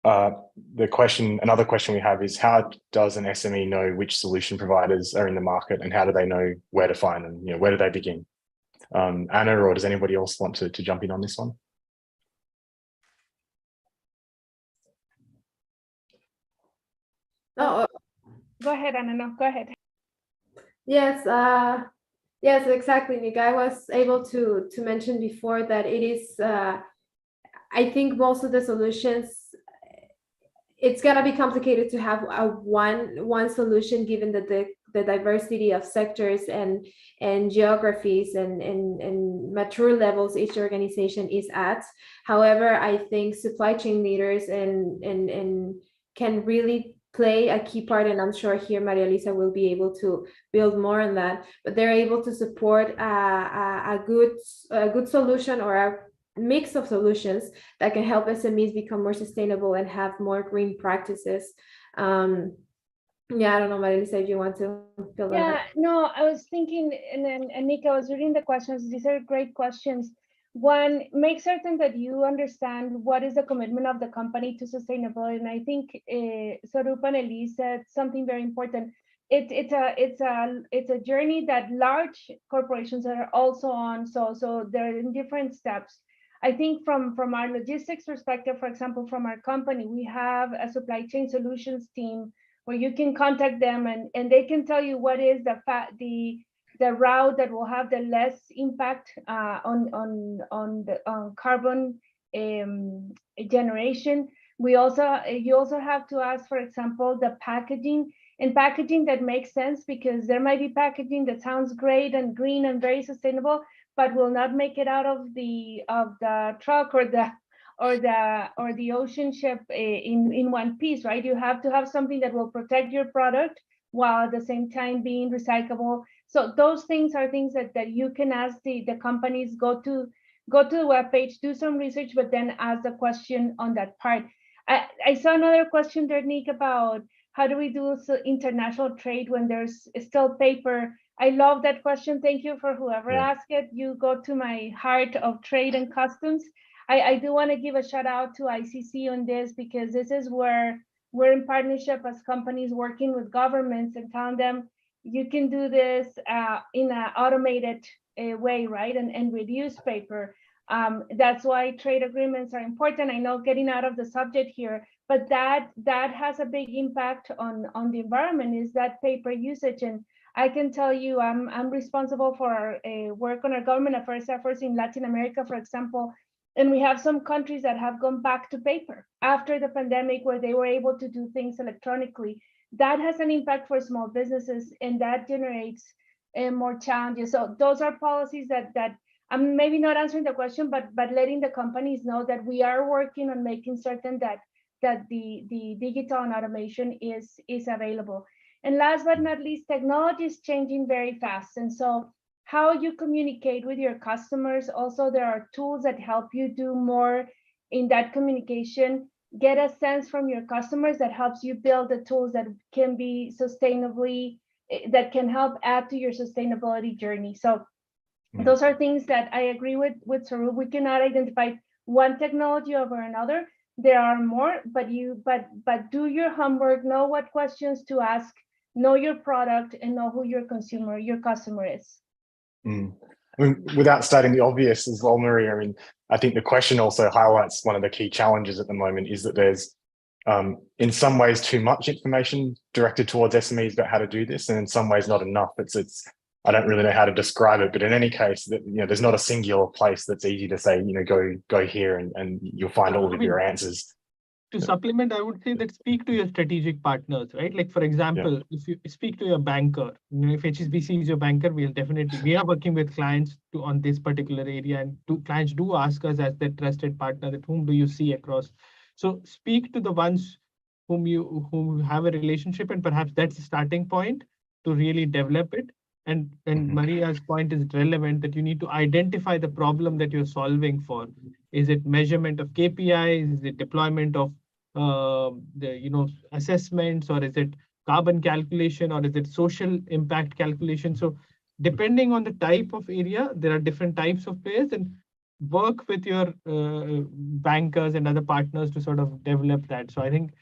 another question we have is, how does an SME know which solution providers are in the market, and how do they know where to find them? Where do they begin? Anna, or does anybody else want to jump in on this one? Oh, Go ahead, Anna. No, go ahead. yes. Yes, exactly, Nick. I was able to mention before that it is, I think most of the solutions, it's gonna be complicated to have a one solution, given that the diversity of sectors and geographies and mature levels each organization is at. However, I think supply chain leaders and can really play a key part, and I'm sure here Maria Elisa will be able to build more on that, but they're able to support a good solution or a mix of solutions that can help SMEs become more sustainable and have more green practices. Yeah, I don't know, Maria Elisa, if you want to build on that. No, I was thinking, and Nick, I was reading the questions. These are great questions. One, make certain that you understand what is the commitment of the company to sustainability. And I think Sarup and Elise said something very important. It's a journey that large corporations are also on. So they're in different steps. I think from our logistics perspective, for example, from our company, we have a supply chain solutions team where you can contact them and they can tell you what is the route that will have the less impact on carbon generation. You also have to ask, for example, the packaging that makes sense, because there might be packaging that sounds great and green and very sustainable, but will not make it out of the truck or the ocean ship in one piece, right? You have to have something that will protect your product while at the same time being recyclable. So those things are things that you can ask the companies, go to the webpage, do some research, but then ask the question on that part. I saw another question there, Nick, about how do we do international trade when there's still paper. I love that question. Thank you for whoever asked it. You go to my heart of trade and customs. I do want to give a shout out to ICC on this, because this is where we're in partnership as companies working with governments and telling them, you can do this in an automated way, right? And reduce paper. That's why trade agreements are important. I know getting out of the subject here, but that has a big impact on the environment, is that paper usage. And I can tell you, I'm responsible for our work on our government affairs efforts in Latin America, for example. And we have some countries that have gone back to paper after the pandemic, where they were able to do things electronically. That has an impact for small businesses, and that generates more challenges. So those are policies that I'm maybe not answering the question, but letting the companies know that we are working on making certain that the digital and automation is available. And last but not least, technology is changing very fast. And so how you communicate with your customers, also there are tools that help you do more in that communication. Get a sense from your customers that helps you build the tools that can be sustainably, that can help add to your sustainability journey. So those are things that I agree with Sarup. We cannot identify one technology over another. There are more, but do your homework, know what questions to ask, know your product, and know who your customer is. I mean, without stating the obvious as well, Maria, I mean, I think the question also highlights one of the key challenges at the moment is that there's in some ways too much information directed towards SMEs about how to do this, and in some ways not enough. It's I don't really know how to describe it, but in any case, that there's not a singular place that's easy to say, go here and you'll find all of your answers. To supplement, I would say that speak to your strategic partners, right? Like, for example, if you speak to your banker, if HSBC is your banker, we are working with clients on this particular area, and clients do ask us as their trusted partner that whom do you see across. So speak to the ones whom have a relationship, and perhaps that's the starting point to really develop it. And Maria's point is relevant, that you need to identify the problem that you're solving for. Is it measurement of KPIs? Is it deployment of assessments, or is it carbon calculation, or is it social impact calculation? So depending on the type of area, there are different types of players, and work with your bankers and other partners to sort of develop that. So I think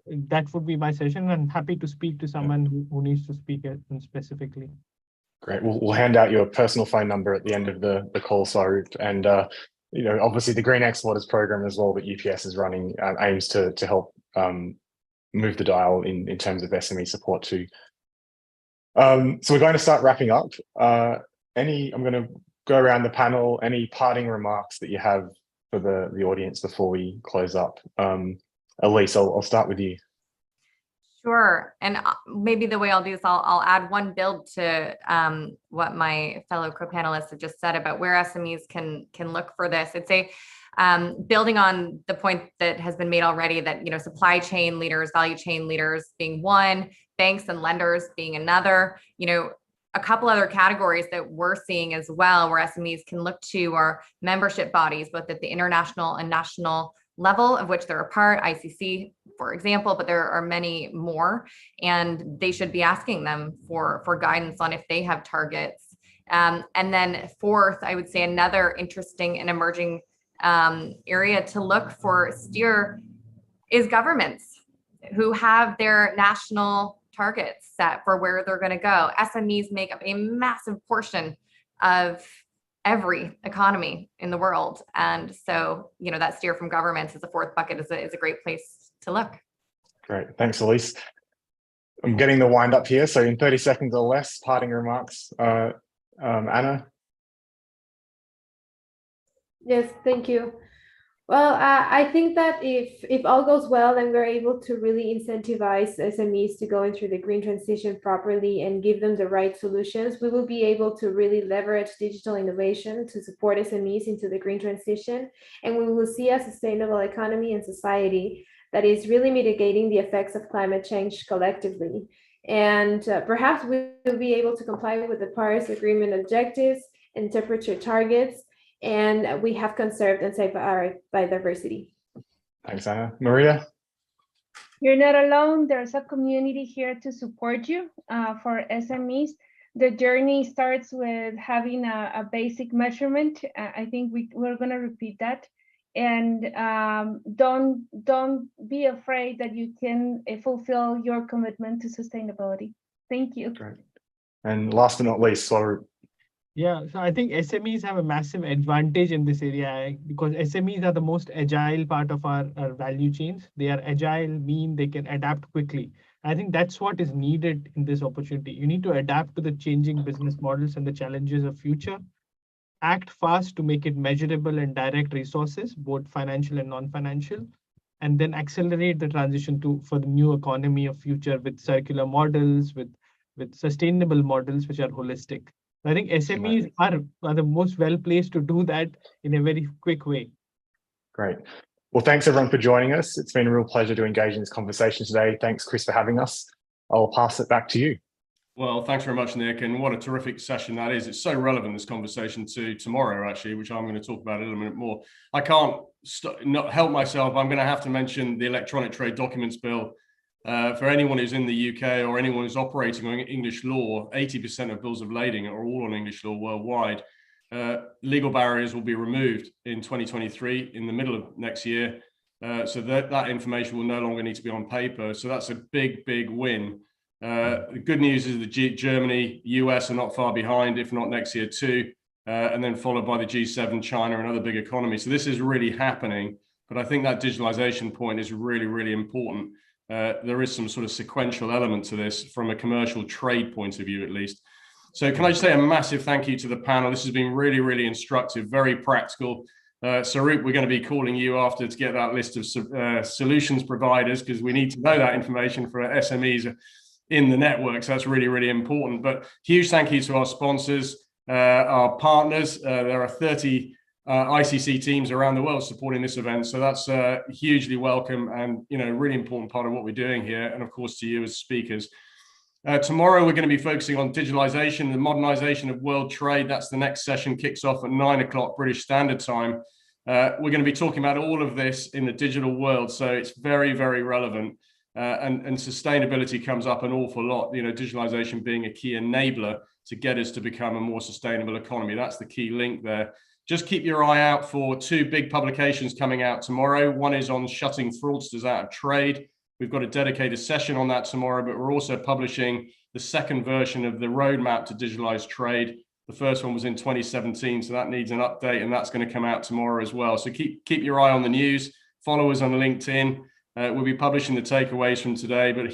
that would be my session. I'm happy to speak to someone who needs to speak specifically. Great. We'll hand out your personal phone number at the end of the call, Swaroop. And obviously the Green Exporters program as well that UPS is running aims to help move the dial in terms of SME support too. So we're going to start wrapping up. I'm going to go around the panel. Any parting remarks that you have for the audience before we close up? Elise, I'll start with you. Sure. And maybe the way I'll do this, I'll add one build to what my fellow co-panelists have just said about where SMEs can look for this. I'd say building on the point that has been made already, that supply chain leaders, value chain leaders being one, banks and lenders being another, a couple other categories that we're seeing as well where SMEs can look to are membership bodies, both at the international and national level, of which they're a part, ICC, for example, but there are many more, and they should be asking them for guidance on if they have targets. And then fourth, I would say another interesting and emerging area to look for steer is governments who have their national targets set for where they're going to go. SMEs make up a massive portion of every economy in the world. And so, that steer from governments as a fourth bucket is a great place to look. Great. Thanks, Elise. I'm getting the wind up here. So in 30 seconds or less, parting remarks. Anna? Yes, thank you. Well, I think that if all goes well and we're able to really incentivize SMEs to go into the green transition properly and give them the right solutions, we will be able to really leverage digital innovation to support SMEs into the green transition. And we will see a sustainable economy and society that is really mitigating the effects of climate change collectively. And perhaps we will be able to comply with the Paris Agreement objectives and temperature targets, and we have conserved and saved our biodiversity. Thanks, Anna. Maria? You're not alone. There's a community here to support you for SMEs. The journey starts with having a basic measurement. I think we're going to repeat that. And don't be afraid that you can fulfill your commitment to sustainability. Thank you. Great. And last but not least, Swaroop. Yeah, so I think SMEs have a massive advantage in this area because SMEs are the most agile part of our value chains. They are agile, mean they can adapt quickly. I think that's what is needed in this opportunity. You need to adapt to the changing business models and the challenges of future. Act fast to make it measurable and direct resources, both financial and non-financial, and then accelerate the transition for the new economy of future with circular models, with sustainable models which are holistic. I think SMEs are the most well-placed to do that in a very quick way. Great. Well, thanks everyone for joining us. It's been a real pleasure to engage in this conversation today. Thanks, Chris, for having us. I'll pass it back to you. Well, thanks very much, Nick. And what a terrific session that is. It's so relevant, this conversation, to tomorrow, actually, which I'm going to talk about a little bit more. I can't not help myself. I'm going to have to mention the Electronic Trade Documents Bill. For anyone who's in the UK or anyone who's operating on English law, 80% of bills of lading are all on English law worldwide. Legal barriers will be removed in 2023, in the middle of next year. So that information will no longer need to be on paper. So that's a big, big win. The good news is that Germany, US are not far behind, if not next year too. and then followed by the G7, China, and other big economies. So this is really happening. But I think that digitalization point is really, really important. There is some sort of sequential element to this from a commercial trade point of view, at least. So can I just say a massive thank you to the panel? This has been really, really instructive, very practical. Sarup, we're going to be calling you after to get that list of solutions providers, because we need to know that information for SMEs in the network. So that's really, really important. But huge thank you to our sponsors, our partners. There are 30 ICC teams around the world supporting this event. So that's hugely welcome and, you know, really important part of what we're doing here. And of course, to you as speakers. Tomorrow, we're going to be focusing on digitalization and modernization of world trade. That's the next session, kicks off at 9 o'clock British Standard Time. We're going to be talking about all of this in the digital world. So it's very, very relevant. And sustainability comes up an awful lot, you know, digitalization being a key enabler to get us to become a more sustainable economy. That's the key link there. Just keep your eye out for 2 big publications coming out tomorrow. One is on shutting fraudsters out of trade. We've got a dedicated session on that tomorrow, but we're also publishing the second version of the roadmap to digitalize trade. The first one was in 2017, so that needs an update, and that's going to come out tomorrow as well. So keep your eye on the news. Follow us on LinkedIn. We'll be publishing the takeaways from today, but